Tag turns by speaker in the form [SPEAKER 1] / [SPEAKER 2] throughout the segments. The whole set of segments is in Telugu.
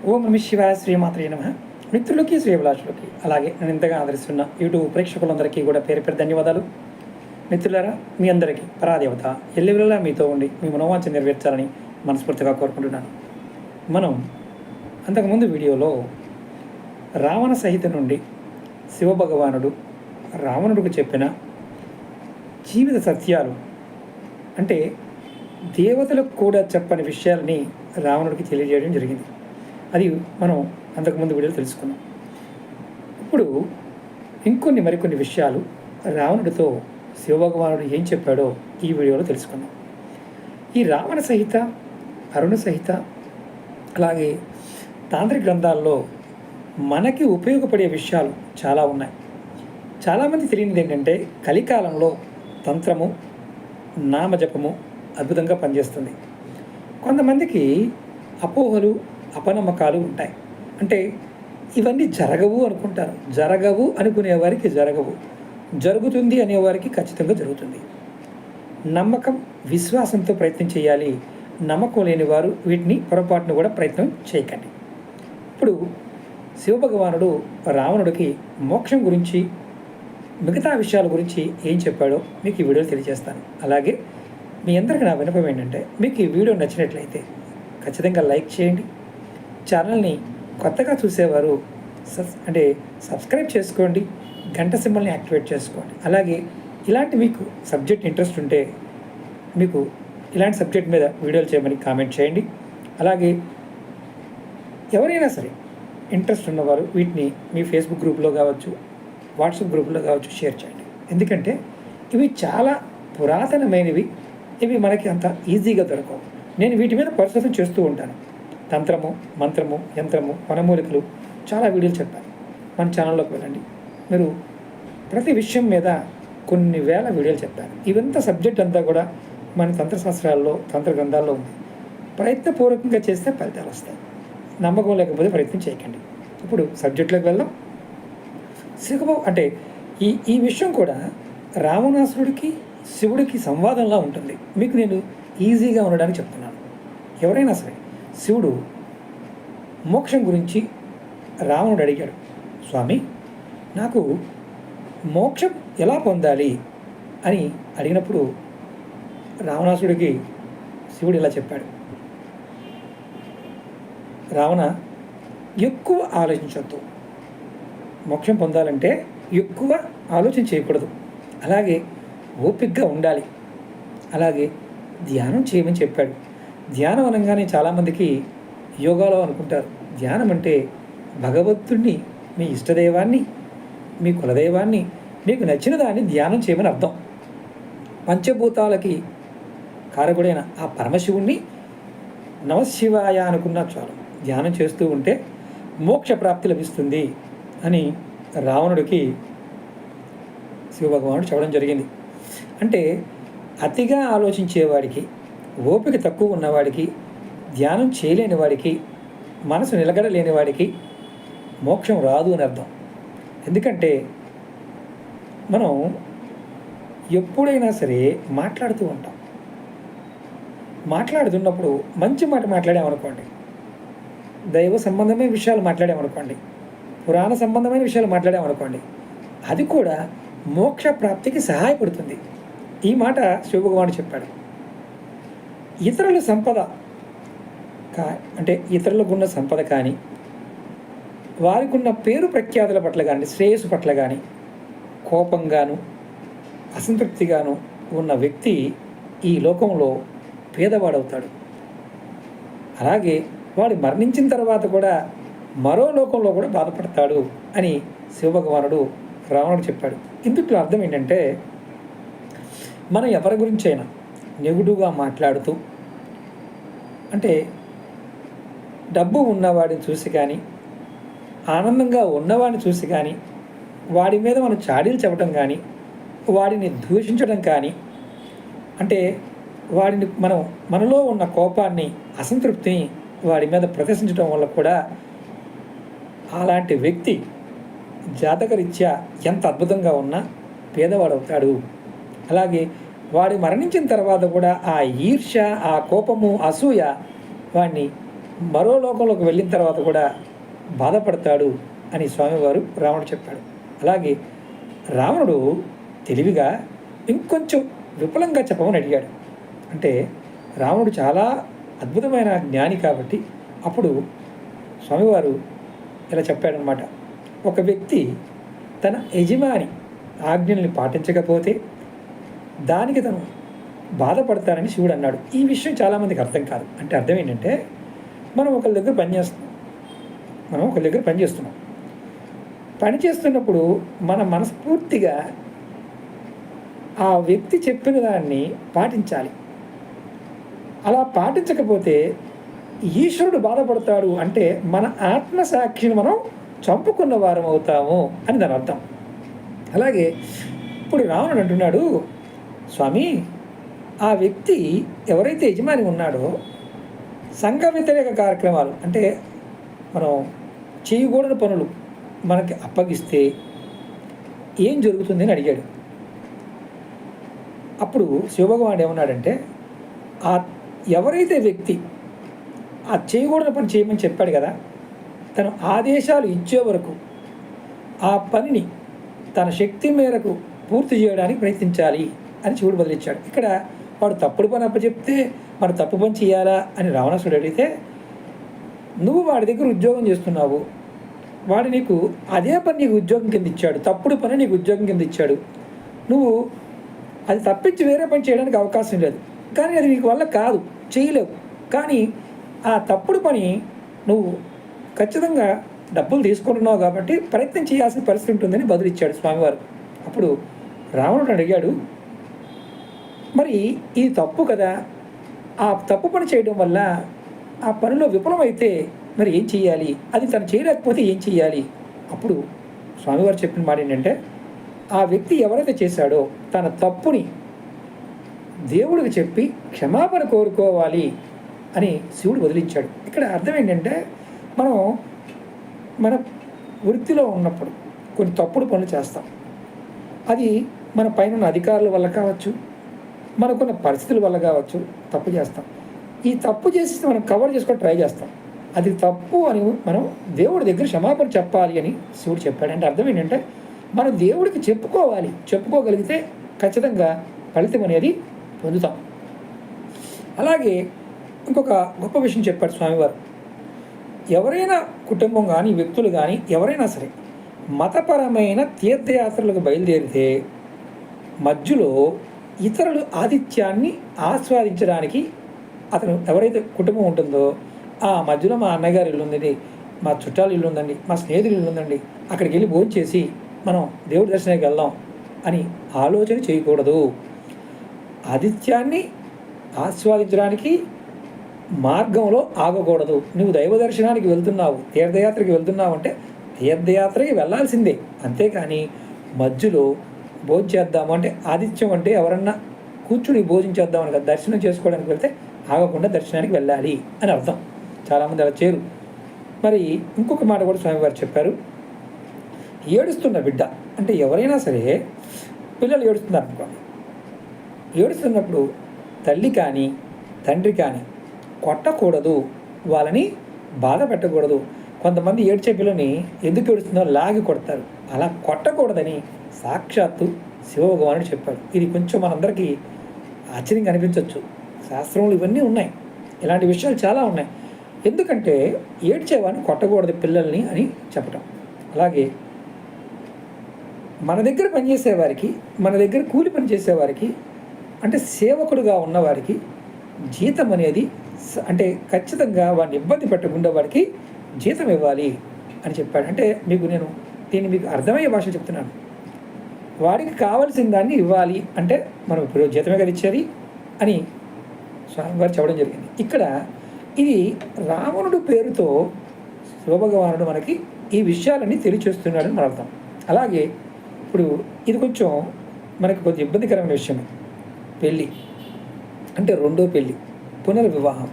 [SPEAKER 1] ఓం నమ శివాయ శ్రీమాత్రే నమః. మిత్రులకి శ్రీభిలాషులకి అలాగే నేను ఇంతగా ఆదరిస్తున్న యూట్యూబ్ ప్రేక్షకులందరికీ కూడా పేరు పేరు ధన్యవాదాలు. మిత్రులారా, మీ అందరికీ పరాదేవత ఎల్లవేళలా మీతో ఉండి మీ మనోవాంఛ నెరవేర్చాలని మనస్ఫూర్తిగా కోరుకుంటున్నాను. మనం అంతకుముందు వీడియోలో రావణ సహిత నుండి శివభగవానుడు రావణుడికి చెప్పిన జీవిత సత్యాలు, అంటే దేవతలకు కూడా చెప్పని విషయాలని రావణుడికి తెలియజేయడం జరిగింది. అది మనం అంతకుముందు వీడియోలో తెలుసుకున్నాం. ఇప్పుడు మరికొన్ని విషయాలు రావణుడితో శివభగవానుడు ఏం చెప్పాడో ఈ వీడియోలో తెలుసుకున్నాం. ఈ రావణ సహిత, అరుణ సహిత, అలాగే తాంత్రిక గ్రంథాల్లో మనకి ఉపయోగపడే విషయాలు చాలా ఉన్నాయి. చాలామంది తెలియనిది ఏంటంటే కలికాలంలో తంత్రము, నామజపము అద్భుతంగా పనిచేస్తుంది. కొంతమందికి అపోహలు, అపనమ్మకాలు ఉంటాయి. అంటే ఇవన్నీ జరగవు అనుకుంటారు. జరగవు అనుకునేవారికి జరగవు, జరుగుతుంది అనేవారికి ఖచ్చితంగా జరుగుతుంది. నమ్మకం, విశ్వాసంతో ప్రయత్నం చేయాలి. నమ్మకం లేని వారు వీటిని పొరపాటును కూడా ప్రయత్నం చేయకండి. ఇప్పుడు శివభగవానుడు రావణుడికి మోక్షం గురించి, మిగతా విషయాల గురించి ఏం చెప్పాడో మీకు ఈ వీడియోలో తెలియజేస్తాను. అలాగే మీ అందరికీ నా విన్నపం ఏంటంటే, మీకు ఈ వీడియో నచ్చినట్లయితే ఖచ్చితంగా లైక్ చేయండి. ఛానల్ని కొత్తగా చూసేవారు సబ్స్క్రైబ్ చేసుకోండి, గంట సింబల్ని యాక్టివేట్ చేసుకోండి. అలాగే ఇలాంటి మీకు సబ్జెక్ట్ ఇంట్రెస్ట్ ఉంటే మీకు ఇలాంటి సబ్జెక్ట్ మీద వీడియోలు చేయమని కామెంట్ చేయండి. అలాగే ఎవరైనా సరే ఇంట్రెస్ట్ ఉన్నవారు వీటిని మీ ఫేస్బుక్ గ్రూప్లో కావచ్చు, వాట్సాప్ గ్రూప్లో కావచ్చు షేర్ చేయండి. ఎందుకంటే ఇవి చాలా పురాతనమైనవి. ఇవి మనకి అంత ఈజీగా దొరకవు. నేను వీటి మీద పరిశోధన చేస్తూ ఉంటాను. తంత్రము, మంత్రము, యంత్రము, వనమూలికలు చాలా వీడియోలు చెప్పాను. మన ఛానల్లోకి వెళ్ళండి. మీరు ప్రతి విషయం మీద కొన్ని వేల వీడియోలు చెప్పాను. ఇవంతా సబ్జెక్ట్ అంతా కూడా మన తంత్రశాస్త్రాల్లో, తంత్ర గ్రంథాల్లో ఉంది. ప్రయత్నపూర్వకంగా చేస్తే ఫలితాలు వస్తాయి. నమ్మకం లేకపోతే ప్రయత్నం చేయకండి. ఇప్పుడు సబ్జెక్టులోకి వెళ్దాం. అంటే ఈ విషయం కూడా రావణాసురుడికి శివుడికి సంవాదంలా ఉంటుంది. మీకు నేను ఈజీగా ఉండడానికి చెప్తున్నాను. ఎవరైనా సరే, శివుడు మోక్షం గురించి రావణుడు అడిగాడు, స్వామి నాకు మోక్షం ఎలా పొందాలి అని అడిగినప్పుడు రావణాసుడికి శివుడు ఇలా చెప్పాడు, రావణ, ఎక్కువ ఆలోచించొద్దు. మోక్షం పొందాలంటే ఎక్కువ ఆలోచన చేయకూడదు. అలాగే ఓపికగా ఉండాలి. అలాగే ధ్యానం చేయమని చెప్పాడు. ధ్యానం అనగానే చాలామందికి యోగాలో అనుకుంటారు. ధ్యానం అంటే భగవంతుడిని, మీ ఇష్టదైవాన్ని, మీ కులదైవాన్ని, మీకు నచ్చిన దాన్ని ధ్యానం చేయమని అర్థం. పంచభూతాలకి కారకుడైన ఆ పరమశివుణ్ణి నమశివాయ అనుకున్నా చాలు. ధ్యానం చేస్తూ ఉంటే మోక్ష ప్రాప్తి లభిస్తుంది అని రావణుడికి శివభగవానుడు చెప్పడం జరిగింది. అంటే అతిగా ఆలోచించేవాడికి, ఓపిక తక్కువ ఉన్నవాడికి, ధ్యానం చేయలేని వాడికి, మనసు నిలకడలేని వాడికి మోక్షం రాదు అని అర్థం. ఎందుకంటే మనం ఎప్పుడైనా సరే మాట్లాడుతూ ఉంటాం. మాట్లాడుతున్నప్పుడు మంచి మాట మాట్లాడామనుకోండి, దైవ సంబంధమైన విషయాలు మాట్లాడామనుకోండి, పురాణ సంబంధమైన విషయాలు మాట్లాడామనుకోండి, అది కూడా మోక్ష ప్రాప్తికి సహాయపడుతుంది. ఈ మాట శివభగవానుడు చెప్పాడు. ఇతరుల సంపద అంటే ఇతరులకు ఉన్న సంపద కానీ, వారికి ఉన్న పేరు ప్రఖ్యాతుల పట్ల కానీ, శ్రేయస్సు పట్ల కానీ కోపంగాను, అసంతృప్తిగాను ఉన్న వ్యక్తి ఈ లోకంలో పేదవాడవుతాడు. అలాగే వాడు మరణించిన తర్వాత కూడా మరో లోకంలో కూడా బాధపడతాడు అని శివభగవానుడు రావణుడు చెప్పాడు. ఇందులో అర్థం ఏంటంటే, మనం ఎవరి గురించైనా నెగిటివ్గా మాట్లాడుతూ, అంటే డబ్బు ఉన్నవాడిని చూసి కానీ, ఆనందంగా ఉన్నవాడిని చూసి కానీ, వాడి మీద మనం చాడీలు చెప్పడం కానీ, వాడిని దూషించడం కానీ, అంటే మనలో ఉన్న కోపాన్ని, అసంతృప్తిని వాడి మీద ప్రదర్శించడం వల్ల కూడా అలాంటి వ్యక్తి జాతకరీత్యా ఎంత అద్భుతంగా ఉన్నా పేదవాడవుతాడు. అలాగే వాడు మరణించిన తర్వాత కూడా ఆ ఈర్ష్య, ఆ కోపము, అసూయ వాడిని మరో లోకంలోకి వెళ్ళిన తర్వాత కూడా బాధపడతాడు అని స్వామివారు రావణుడు చెప్పాడు. అలాగే రావణుడు తెలివిగా ఇంకొంచెం విపులంగా చెప్పమని అడిగాడు. అంటే రావణుడు చాలా అద్భుతమైన జ్ఞాని కాబట్టి అప్పుడు స్వామివారు ఇలా చెప్పాడనమాట. ఒక వ్యక్తి తన యజమాని ఆజ్ఞల్ని పాటించకపోతే దానికి తను బాధపడతారని శివుడు అన్నాడు. ఈ విషయం చాలామందికి అర్థం కాదు. అంటే అర్థం ఏంటంటే మనం ఒకరి దగ్గర పనిచేస్తున్నాం. పని చేస్తున్నప్పుడు మన మనస్ఫూర్తిగా ఆ వ్యక్తి చెప్పిన దాన్ని పాటించాలి. అలా పాటించకపోతే ఈశ్వరుడు బాధపడతాడు. అంటే మన ఆత్మసాక్షిని మనం చంపుకున్న వారం అవుతాము అని దాని అర్థం. అలాగే ఇప్పుడు రావణుడు అంటున్నాడు, స్వామి, ఆ వ్యక్తి ఎవరైతే యజమాని ఉన్నాడో సంఘ వ్యతిరేక కార్యక్రమాలు అంటే మనం చేయకూడని పనులు మనకి అప్పగిస్తే ఏం జరుగుతుంది అని అడిగాడు. అప్పుడు శివభగవానుడు ఏమన్నాడంటే, ఆ ఎవరైతే వ్యక్తి ఆ చేయకూడని పని చేయమని చెప్పాడు కదా, తను ఆదేశాలు ఇచ్చే వరకు ఆ పనిని తన శక్తి మేరకు పూర్తి చేయడానికి ప్రయత్నించాలి అని శివుడు బదిలిచ్చాడు. ఇక్కడ వాడు తప్పుడు పని అప్పచెప్తే మరి తప్పు పని చేయాలా అని రావణాసుడు అడిగితే, నువ్వు వాడి దగ్గర ఉద్యోగం చేస్తున్నావు, వాడు నీకు అదే పని నీకు ఉద్యోగం కింద ఇచ్చాడు, తప్పుడు పని నీకు ఉద్యోగం కింద ఇచ్చాడు, నువ్వు అది తప్పించి వేరే పని చేయడానికి అవకాశం లేదు, కానీ అది నీకు వల్ల కాదు, చేయలేవు, కానీ ఆ తప్పుడు పని నువ్వు ఖచ్చితంగా డబ్బులు తీసుకుంటున్నావు కాబట్టి ప్రయత్నం చేయాల్సిన పరిస్థితి ఉంటుందని బదులిచ్చాడు స్వామివారు. అప్పుడు రావణుడు అడిగాడు, మరి ఇది తప్పు కదా, ఆ తప్పు పని చేయడం వల్ల ఆ పనిలో విఫలమైతే మరి ఏం చేయాలి, అది తను చేయలేకపోతే ఏం చేయాలి? అప్పుడు స్వామివారు చెప్పిన మాట ఏంటంటే, ఆ వ్యక్తి ఎవరైతే చేశాడో తన తప్పుని దేవుడికి చెప్పి క్షమాపణ కోరుకోవాలి అని శివుడు వదిలించాడు. ఇక్కడ అర్థం ఏంటంటే, మనం మన వృత్తిలో ఉన్నప్పుడు కొన్ని తప్పుడు పనులు చేస్తాం. అది మన పైన అధికారుల వల్ల కావచ్చు, మనకున్న పరిస్థితుల వల్ల కావచ్చు, తప్పు చేస్తాం. ఈ తప్పు చేసి మనం కవర్ చేసుకొని ట్రై చేస్తాం. అది తప్పు అని మనం దేవుడి దగ్గర క్షమాపణ చెప్పాలి అని శివుడు చెప్పాడు. అంటే అర్థం ఏంటంటే, మనం దేవుడికి చెప్పుకోగలిగితే ఖచ్చితంగా ఫలితం అనేది పొందుతాం. అలాగే ఇంకొక గొప్ప విషయం చెప్పాడు స్వామివారు. ఎవరైనా కుటుంబం కానీ వ్యక్తులు కానీ ఎవరైనా సరే మతపరమైన తీర్థయాత్రలకు బయలుదేరితే మధ్యలో ఇతరులు ఆతిథ్యాన్ని ఆస్వాదించడానికి అతను ఎవరైతే కుటుంబం ఉంటుందో, ఆ మధ్యలో మా అన్నగారి ఇల్లు ఉందండి, మా చుట్టాల ఇల్లు ఉందండి, మా స్నేహితుల ఇల్లు ఉందండి, అక్కడికి వెళ్ళి భోజనం చేసి మనం దేవుడి దర్శనానికి వెళ్దాం అని ఆలోచన చేయకూడదు. ఆతిథ్యాన్ని ఆస్వాదించడానికి మార్గంలో ఆగకూడదు. నువ్వు దైవ దర్శనానికి వెళ్తున్నావు, తీర్థయాత్రకి వెళ్తున్నావు అంటే తీర్థయాత్రకి వెళ్ళాల్సిందే, అంతేకాని మధ్యలో భోజనం చేద్దాము అంటే ఆతిథ్యం అంటే ఎవరన్నా కూర్చుని భోజనం చేద్దామని కదా, దర్శనం చేసుకోవడానికి వెళ్తే ఆగకుండా దర్శనానికి వెళ్ళాలి అని అర్థం. చాలామంది అలా చేరు. మరి ఇంకొక మాట కూడా స్వామివారు చెప్పారు, ఏడుస్తున్న బిడ్డ అంటే ఎవరైనా సరే పిల్లలు ఏడుస్తున్నారు అనుకోండి, ఏడుస్తున్నప్పుడు తల్లి కానీ తండ్రి కానీ కొట్టకూడదు, వాళ్ళని బాధ పెట్టకూడదు. కొంతమంది ఏడ్చే పిల్లని ఎందుకు ఏడుస్తుందో లాగి కొడతారు, అలా కొట్టకూడదని సాక్షాత్తు శివభగవానుడు చెప్పాడు. ఇది కొంచెం మనందరికీ ఆశ్చర్యంగా అనిపించవచ్చు. శాస్త్రంలో ఇవన్నీ ఉన్నాయి, ఇలాంటి విషయాలు చాలా ఉన్నాయి. ఎందుకంటే ఏడ్చేవాడిని కొట్టకూడదు పిల్లల్ని అని చెప్పటం. అలాగే మన దగ్గర పనిచేసేవారికి, మన దగ్గర కూలి పని చేసేవారికి అంటే సేవకుడుగా ఉన్నవారికి జీతం అనేది అంటే ఖచ్చితంగా వాడిని ఇబ్బంది పెట్టకుండా వాడికి జీతం ఇవ్వాలి అని చెప్పాడు. అంటే దీన్ని మీకు అర్థమయ్యే భాష చెప్తున్నాను. వాడికి కావాల్సిన దాన్ని ఇవ్వాలి అంటే మనం ఇప్పుడు జీతమే కదా ఇచ్చేది అని స్వామివారు చెప్పడం జరిగింది. ఇక్కడ ఇది రావణుడు పేరుతో శివభగవానుడు మనకి ఈ విషయాలన్నీ తెలియచేస్తున్నాడని మన అర్థం. అలాగే ఇప్పుడు ఇది కొంచెం మనకి కొద్దిగా ఇబ్బందికరమైన విషయం. పెళ్ళి అంటే రెండో పెళ్ళి, పునర్వివాహం.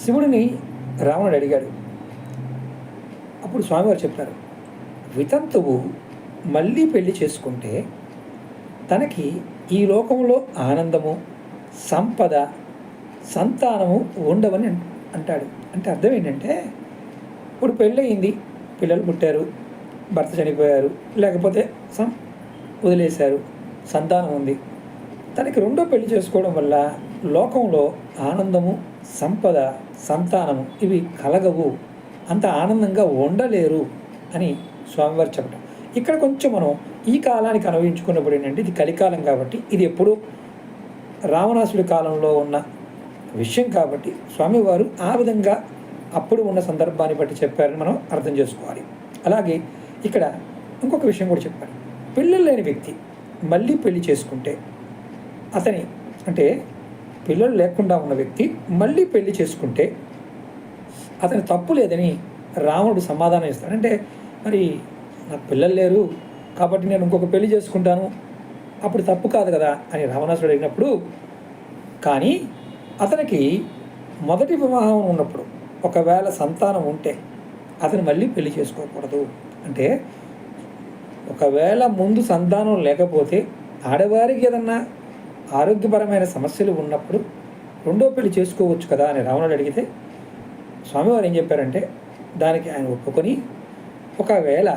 [SPEAKER 1] శివుడిని రావణుడు అడిగాడు. అప్పుడు స్వామివారు చెప్పారు, వితంతువు మళ్ళీ పెళ్లి చేసుకుంటే తనకి ఈ లోకంలో ఆనందము, సంపద, సంతానము ఉండవని అంటాడు. అంటే అర్థం ఏంటంటే, ఇప్పుడు పెళ్ళయింది, పిల్లలు పుట్టారు, భర్త చనిపోయారు, లేకపోతే వదిలేశారు, సంతానం ఉంది. తనకి రెండో పెళ్లి చేసుకోవడం వల్ల లోకంలో ఆనందము, సంపద, సంతానము ఇవి కలగవు, అంత ఆనందంగా ఉండలేరు అని స్వామివారు చెప్పడం. ఇక్కడ కొంచెం మనం ఈ కాలానికి అనుభవించుకున్నప్పుడు ఏంటంటే, ఇది కలికాలం కాబట్టి, ఇది ఎప్పుడూ రావణాసుడి కాలంలో ఉన్న విషయం కాబట్టి స్వామివారు ఆ విధంగా అప్పుడు ఉన్న సందర్భాన్ని బట్టి చెప్పారని మనం అర్థం చేసుకోవాలి. అలాగే ఇక్కడ ఇంకొక విషయం కూడా చెప్పారు. పిల్లలు లేని వ్యక్తి మళ్ళీ పెళ్లి చేసుకుంటే అతని, అంటే పిల్లలు లేకుండా ఉన్న వ్యక్తి మళ్ళీ పెళ్లి చేసుకుంటే అతని తప్పు లేదని రావణుడు సమాధానం ఇస్తాడు. అంటే మరి నాకు పిల్లలు లేరు కాబట్టి నేను ఇంకొక పెళ్లి చేసుకుంటాను, అప్పుడు తప్పు కాదు కదా అని రావణాసుడు అడిగినప్పుడు, కానీ అతనికి మొదటి వివాహం ఉన్నప్పుడు ఒకవేళ సంతానం ఉంటే అతను మళ్ళీ పెళ్లి చేసుకోకూడదు. అంటే ఒకవేళ ముందు సంతానం లేకపోతే ఆడవారికి ఏదన్నా ఆరోగ్యపరమైన సమస్యలు ఉన్నప్పుడు రెండో పెళ్లి చేసుకోవచ్చు కదా అని రావణుడు అడిగితే స్వామివారు ఏం చెప్పారంటే, దానికి ఆయన ఒప్పుకొని, ఒకవేళ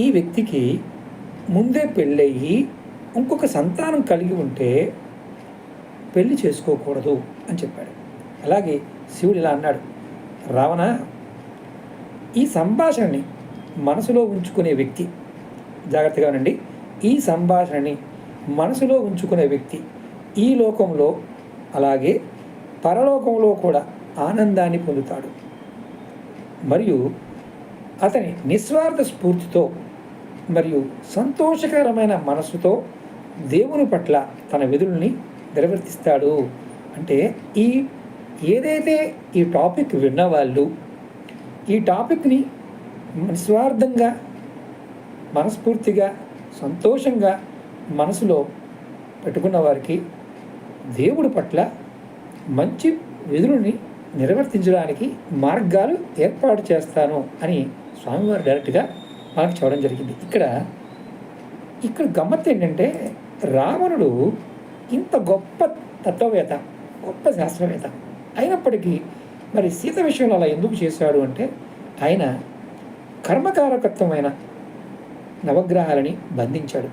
[SPEAKER 1] ఈ వ్యక్తికి ముందే పెళ్ళయి ఇంకొక సంతానం కలిగి ఉంటే పెళ్లి చేసుకోకూడదు అని చెప్పాడు. అలాగే శివుడు ఇలా అన్నాడు, రావణ, ఈ సంభాషణని మనసులో ఉంచుకునే వ్యక్తి, జాగ్రత్తగా వినండి, ఈ సంభాషణని మనసులో ఉంచుకునే వ్యక్తి ఈ లోకంలో అలాగే పరలోకంలో కూడా ఆనందాన్ని పొందుతాడు. మరియు అతని నిస్వార్థ స్ఫూర్తితో మరియు సంతోషకరమైన మనసుతో దేవుని పట్ల తన విధుల్ని నిర్వర్తిస్తాడు. అంటే ఏదైతే ఈ టాపిక్ విన్నవాళ్ళు ఈ టాపిక్ని నిస్వార్థంగా, మనస్ఫూర్తిగా, సంతోషంగా మనసులో పెట్టుకున్న వారికి దేవుడి పట్ల మంచి విధులని నిర్వర్తించడానికి మార్గాలు ఏర్పాటు చేస్తాను అని స్వామివారు డైరెక్ట్గా మనకు చెప్పడం జరిగింది. ఇక్కడ గమ్మత్తు ఏంటంటే, రావణుడు ఇంత గొప్ప తత్వవేత్త, గొప్ప శాస్త్రవేత్త అయినప్పటికీ మరి సీత విషయంలో అలా ఎందుకు చేశాడు అంటే, ఆయన కర్మకారకత్వమైన నవగ్రహాలని బంధించాడు,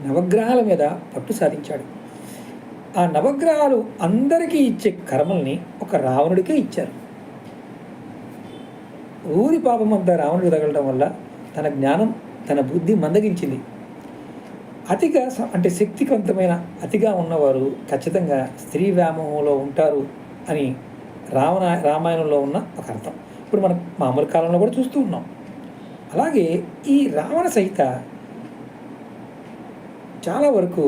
[SPEAKER 1] నవగ్రహాల మీద పట్టు సాధించాడు. ఆ నవగ్రహాలు అందరికీ ఇచ్చే కర్మల్ని ఒక రావణుడికే ఇచ్చారు. ఊరి పాపం అంతా రావణుడికి తగలడం వల్ల తన జ్ఞానం, తన బుద్ధి మందగించింది. అతిగా అంటే శక్తివంతమైన అతిగా ఉన్నవారు ఖచ్చితంగా స్త్రీ వ్యామోహంలో ఉంటారు అని రామాయణంలో ఉన్న ఒక అర్థం. ఇప్పుడు మనం మామూలు కాలంలో కూడా చూస్తూ ఉన్నాం. అలాగే ఈ రావణ సహిత చాలా వరకు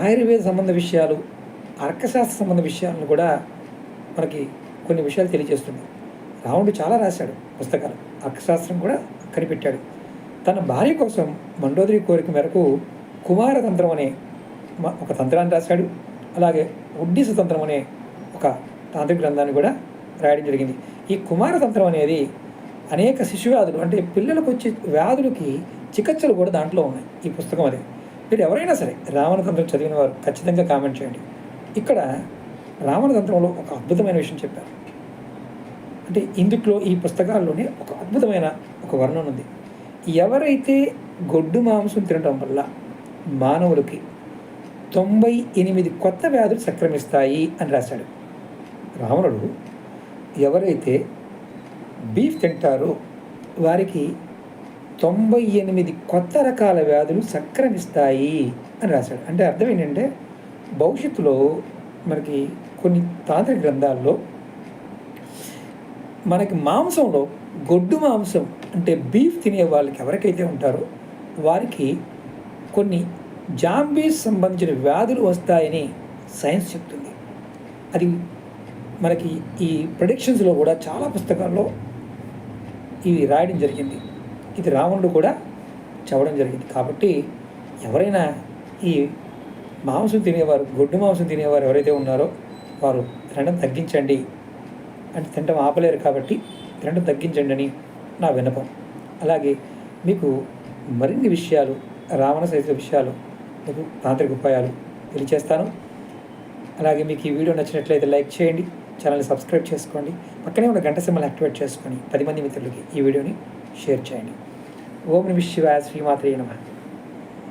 [SPEAKER 1] ఆయుర్వేద సంబంధ విషయాలు, అర్కశాస్త్ర సంబంధ విషయాలను కూడా మనకి కొన్ని విషయాలు తెలియజేస్తుంది. రావణుడు చాలా రాశాడు పుస్తకాలు, అర్కశాస్త్రం కూడా కనిపెట్టాడు. తన భార్య కోసం మండోదరి కోరిక మేరకు కుమారతంత్రం అనే ఒక తంత్రాన్ని రాశాడు. అలాగే ఉడ్డీస తంత్రం అనే ఒక తాంత్రిక గ్రంథాన్ని కూడా రాయడం జరిగింది. ఈ కుమారతంత్రం అనేది అనేక శిశువ్యాధులు, అంటే పిల్లలకు వచ్చే వ్యాధులకి చికిత్సలు కూడా దాంట్లో ఉన్నాయి. ఈ పుస్తకం అది. మీరు ఎవరైనా సరే రావణతంత్రం చదివిన వారు ఖచ్చితంగా కామెంట్ చేయండి. ఇక్కడ రావణతంత్రంలో ఒక అద్భుతమైన విషయం చెప్పారు. అంటే ఇందులో ఈ పుస్తకాల్లోనే ఒక అద్భుతమైన ఒక వర్ణన ఉంది. ఎవరైతే గొడ్డు మాంసం తినడం వల్ల మానవులకి 98 కొత్త వ్యాధులు సంక్రమిస్తాయి అని రాశాడు రావణుడు. ఎవరైతే బీఫ్ తింటారో వారికి 98 కొత్త రకాల వ్యాధులు సంక్రమిస్తాయి అని రాశాడు. అంటే అర్థం ఏంటంటే, భవిష్యత్తులో మనకి కొన్ని తాంత్రిక గ్రంథాల్లో మనకి మాంసంలో గొడ్డు మాంసం అంటే బీఫ్ తినే వాళ్ళకి ఎవరికైతే ఉంటారో వారికి కొన్ని జాంబీస్ సంబంధించిన వ్యాధులు వస్తాయని సైన్స్ చెప్తుంది. అది మనకి ఈ ప్రెడిక్షన్స్లో కూడా చాలా పుస్తకాల్లో ఇవి రాయడం జరిగింది. ఇది రావణుడు కూడా చెప్పడం జరిగింది. కాబట్టి ఎవరైనా ఈ మాంసం తినేవారు, గొడ్డు మాంసం తినేవారు ఎవరైతే ఉన్నారో వారు తినడం తగ్గించండి, అంటే తినడం ఆపలేరు కాబట్టి తినడం తగ్గించండి అని నా విన్నపం. అలాగే మీకు మరిన్ని విషయాలు, రావణ సహిత విషయాలు, మీకు తాంత్రిక ఉపాయాలు తెలియచేస్తాను. అలాగే మీకు ఈ వీడియో నచ్చినట్లయితే లైక్ చేయండి, ఛానల్ని సబ్స్క్రైబ్ చేసుకోండి. పక్కనే ఉన్న గంట సింబల్ యాక్టివేట్ చేసుకొని 10 మంది మిత్రులకి ఈ వీడియోని షేర్ చేయండి. ఓం నమః శివాయ. శ్రీమాత్రే నమః.